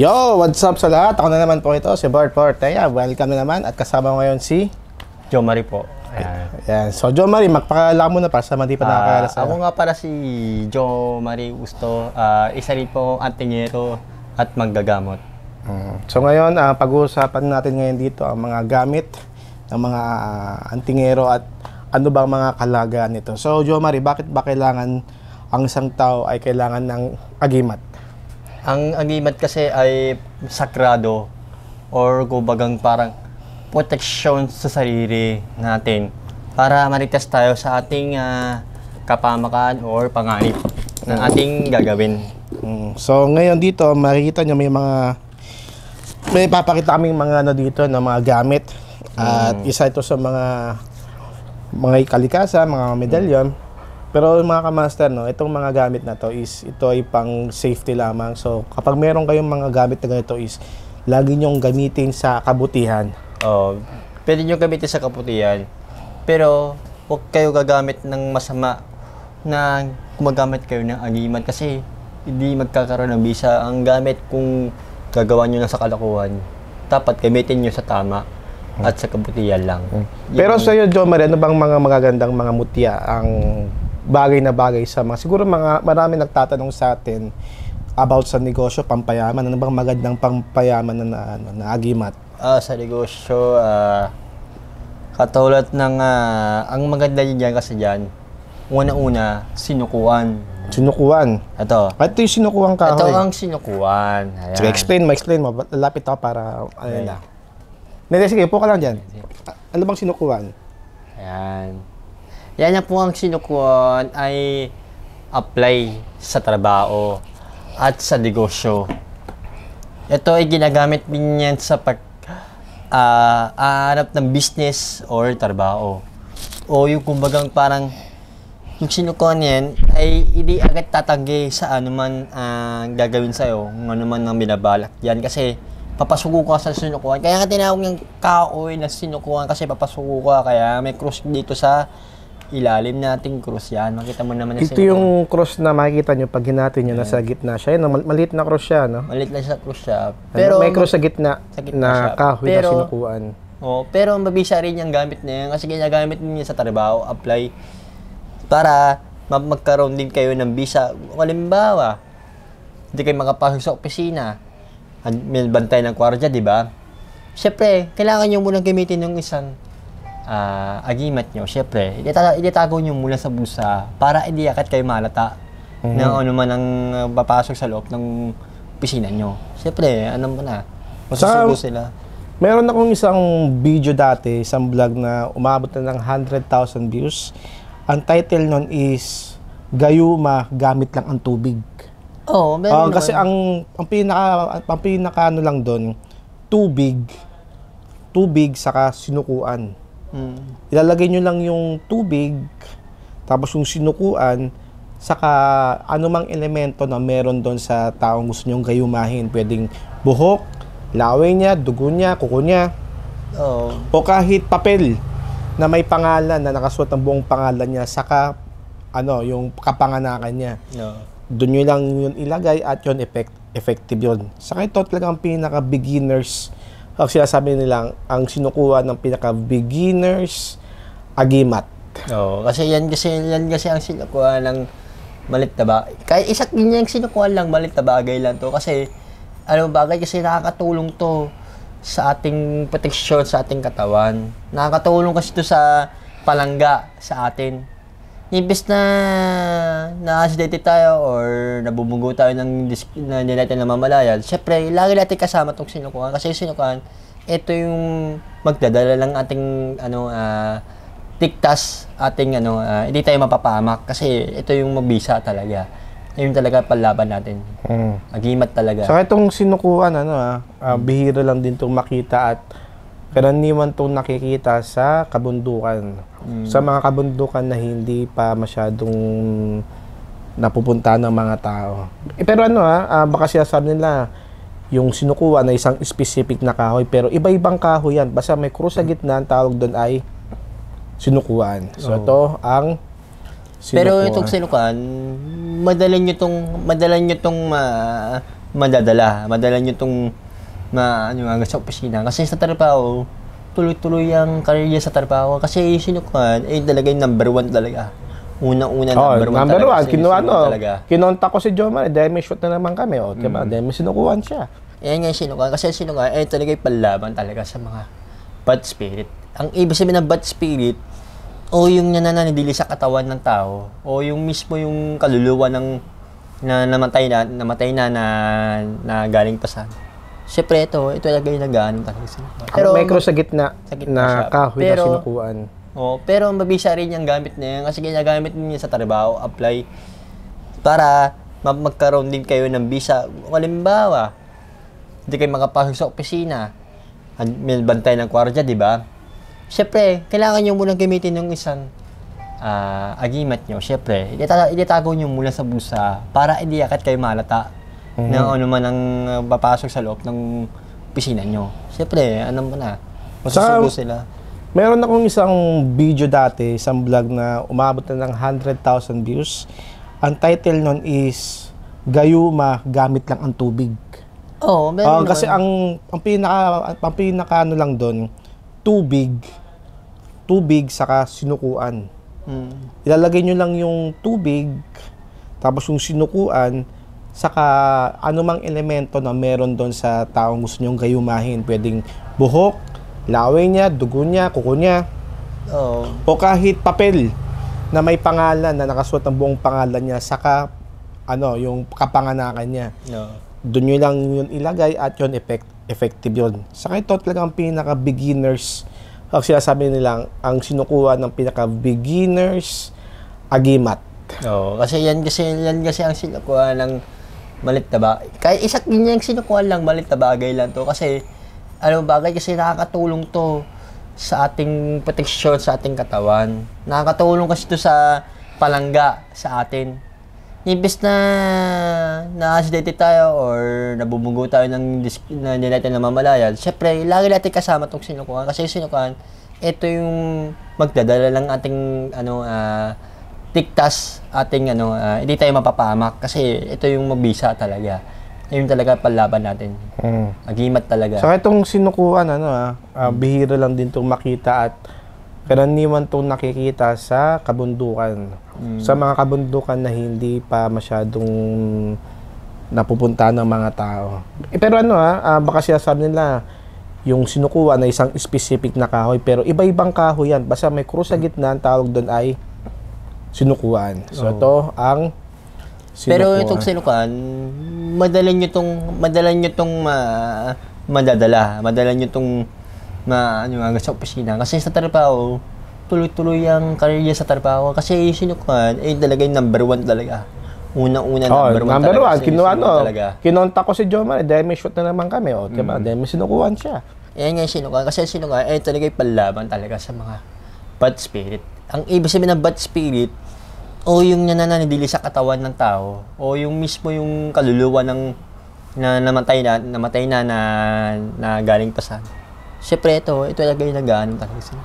Yo, what's up sa lahat? Ako na naman po ito, si Bart Portaya. Welcome na naman at kasama ngayon si Jo Marie po. Ayan. So, Jo Marie, magpakala mo na para sa mga di pa nakakala sa... Ako nga para si Jo Marie Usto, isa rin po antingero at manggagamot. So, ngayon, pag-uusapan natin ngayon dito ang mga gamit ng mga antingero at ano bang mga kalagayan nito. So, Jo Marie, bakit ba kailangan ang isang tao ay kailangan ng agimat? Ang agimat kasi ay sakrado or kumbagang parang protection sa sarili natin para maritas tayo sa ating kapamakan or panganib na ating gagawin. So ngayon dito makikita nyo may papakita kaming mga ano dito na mga gamit at isa ito sa mga kalikasan, mga medalyon. Pero mga kamaster, no, itong mga gamit na to ito ay pang safety lamang. So kapag meron kayong mga gamit na ganito lagi nyong gamitin sa kabutihan. Pwede nyo gamitin sa kabutihan, pero huwag kayo gagamit ng masama na gumagamit kayo ng agimat kasi hindi magkakaroon ng bisa. Ang gamit kung gagawa nyo na sa kalakuhan, dapat gamitin nyo sa tama at sa kabutihan lang. Pero sa iyo, Jo Marie, ano bang mga magagandang mga mutya ang bagay na bagay sa mga, siguro marami nagtatanong sa atin about sa negosyo, pampayaman. Ano bang magandang pampayaman na agimat? Sa negosyo, katulad ng, ang maganda dyan kasi dyan, una-una, sinukuan. Sinukuan? Ito. Ito yung sinukuan kahoy? Ito ang sinukuan. Ayan. Sige, explain mo. Lapit ako para, sige, upo ka lang dyan. Ano bang sinukuan? Ayan. Yan na po ang sinukuan ay apply sa trabaho at sa negosyo. Ito ay ginagamit din yan sa pag-aanap ng business or trabaho. O yung kumbagang parang yung sinukuan yan ay hindi agad tatanggi sa anuman ang gagawin sa'yo, kung anuman ang binabalak yan. Kasi papasuko ka sa sinukuan. Kaya nga tinawag ng kaoy na sinukuan kasi papasuko ka. Kaya may cross dito sa ilalim nating cross yan. Makita mo naman na ito yung cross na makikita nyo pag hinati nyo nasa gitna siya. Maliit na cross siya, no? Maliit na siya cross siya. Pero may cross sa gitna na kahoy na sinukuan. Pero mabisa rin yung gamit na yan kasi ginagamit niya sa trabaho, apply para magkaroon din kayo ng visa. Halimbawa, hindi kayo makapasok sa opisina. May bantay ng kwardiya, di ba? Siyempre, kailangan nyo munang gamitin ng isang agimat nyo. Siyempre, itatago nyo muna sa bulsa para hindi agad kayo malata na ano man ang papasok sa loob ng opisina nyo. Siyempre, ano mo na, masusubo sila. Meron akong isang video dati, isang vlog na umabot na ng 100,000 views. Ang title nun is Gayuma, gamit lang ang tubig. Meron kasi ang pinaka ano lang doon, tubig saka sinukuan. Ilalagay nyo lang yung tubig, tapos yung sinukuan, saka anumang elemento na meron doon sa taong gusto nyong gayumahin. Pwedeng buhok, laway niya, dugo niya, kuko niya. O kahit papel na may pangalan, na nakasuot ng buong pangalan niya, saka yung kapanganakan niya. Doon nyo lang yun ilagay at yun effective yun. Saka ito talagang pinaka-beginners. Sinasabi nilang ang sinukuha ng pinaka-beginners agimat. Kasi yan kasi ang sinukuha ng malit na bagay. Kahit isa yung sinukuha lang, malit na bagay lang to. Kasi, bagay kasi nakakatulong to sa ating proteksyon, sa ating katawan. Nakakatulong kasi to sa palangga sa atin. Imbes na na-accidente tayo or nabubunggo tayo na hindi natin namamalayan, syempre, lagi natin kasama itong sinukuhan. Kasi sinukuhan, ito yung magdadala ng ating tiktas, ating hindi tayo mapapahamak. Kasi ito yung mabisa talaga. Yun talaga palaban natin. Agimat talaga. So itong sinukuhan, bihira lang din itong makita at karaniwan itong nakikita sa kabundukan. Sa mga kabundukan na hindi pa masyadong napupunta ng mga tao. Pero baka sinasabi nila yung sinukuha na isang specific na kahoy, pero iba-ibang kahoy yan. Basta may cross sa gitna, ang tawag doon ay sinukuhan. So ito ang sinukuhan. Pero itong sinukuhan, madalan nyo tong madala nyo itong sa opisina. Kasi sa trabaho, tuloy-tuloy ang career niya sa trabaho. Kasi yung sinukuan, talaga yung number 1 talaga. Unang-una, number 1 talaga. Kinontak ko si Jomar, dahil may shoot na naman kami. Diba? Dahil may sinukuan siya. Yan nga yung sinukuan. Kasi sinukuan, talaga yung panlaban talaga sa mga bad spirit. Ang ibig sabihin ng bad spirit, o yung nananadili sa katawan ng tao, o yung mismo yung kaluluwa ng namatay na galing pasan. Siyempre ito talaga yung nag-aanong talaga sila. Pero may cross sa gitna na kahoy na sinukuan. Pero mabisa rin yung gamit na yan kasi ginagamit niya sa trabaho, apply para magkaroon din kayo ng visa. Halimbawa, hindi kayo makapasok sa opisina, may bantay ng kwardiya, di ba? Siyempre, kailangan nyo munang gamitin yung isang agimat nyo. Siyempre, itatago nyo muna sa bulsa para hindi agad kayo malata na ano man ang papasok sa loob ng opisina nyo. Siyempre, ano mo na, masusubo sila. Meron akong isang video dati, isang vlog na umabot na ng 100,000 views. Ang title nun is, Gayuma, gamit lang ang tubig. Meron kasi ang pinaka ano lang doon, tubig saka sinukuan. Ilalagay nyo lang yung tubig, tapos yung sinukuan, saka anumang elemento na meron doon sa taong gusto nyong gayumahin. Pwedeng buhok, laway niya, dugo niya, kuko niya. O kahit papel na may pangalan, na nakasuot ang buong pangalan niya, saka yung kapanganakan niya. Doon nyo lang yun ilagay at yun effective yun. Saka ito talagang pinaka-beginners. Sinasabi nilang ang sinukuha ng pinaka-beginners agimat. Kasi yan kasi ang sinukuha ng malit na bagay. Kahit isa yung sinukuha lang, malit na bagay lang to. Kasi, bagay kasi nakakatulong to sa ating proteksyon, sa ating katawan. Nakakatulong kasi to sa palangga sa atin. Imbes na na-acidate tayo or nabubunggo tayo ng hindi natin namamalayan, syempre, lagi natin kasama itong sinukuhan. Kasi yung sinukuhan, ito yung magdadala ng ating tiktas, ating hindi tayo mapapahamak. Kasi ito yung mabisa talaga. Yung talaga palaban natin. Agimat talaga. So itong sinukuhan, bihira lang din itong makita at karaniwan itong nakikita sa kabundukan. Sa mga kabundukan na hindi pa masyadong napupunta ng mga tao. Pero baka sinasabi nila yung sinukuha na isang specific na kahoy, pero iba-ibang kahoy yan. Basta may krus sa gitna, ang tawag doon ay sinukuhan. So ito ang sinukuhan. Pero itong sinukuhan, madala nyo itong sa opisina. Kasi sa trabaho, tuloy-tuloy ang career niya sa trabaho. Kasi yung sinukuhan, talaga yung number 1 talaga. Unang-una, number 1 talaga. Kinontak ko si Jomar, dahil may shoot na naman kami. Diba? Dahil may sinukuhan siya. Yan nga yung sinukuhan. Kasi yung sinukuhan, talaga yung panlaban talaga sa mga bad spirit. Ang ibig sabihin ng bad spirit, o yung nananadili sa katawan ng tao, o yung mismo yung kaluluwa ng namatay na galing pasan. Siyempre ito talaga yung nag-aanong talaga sila.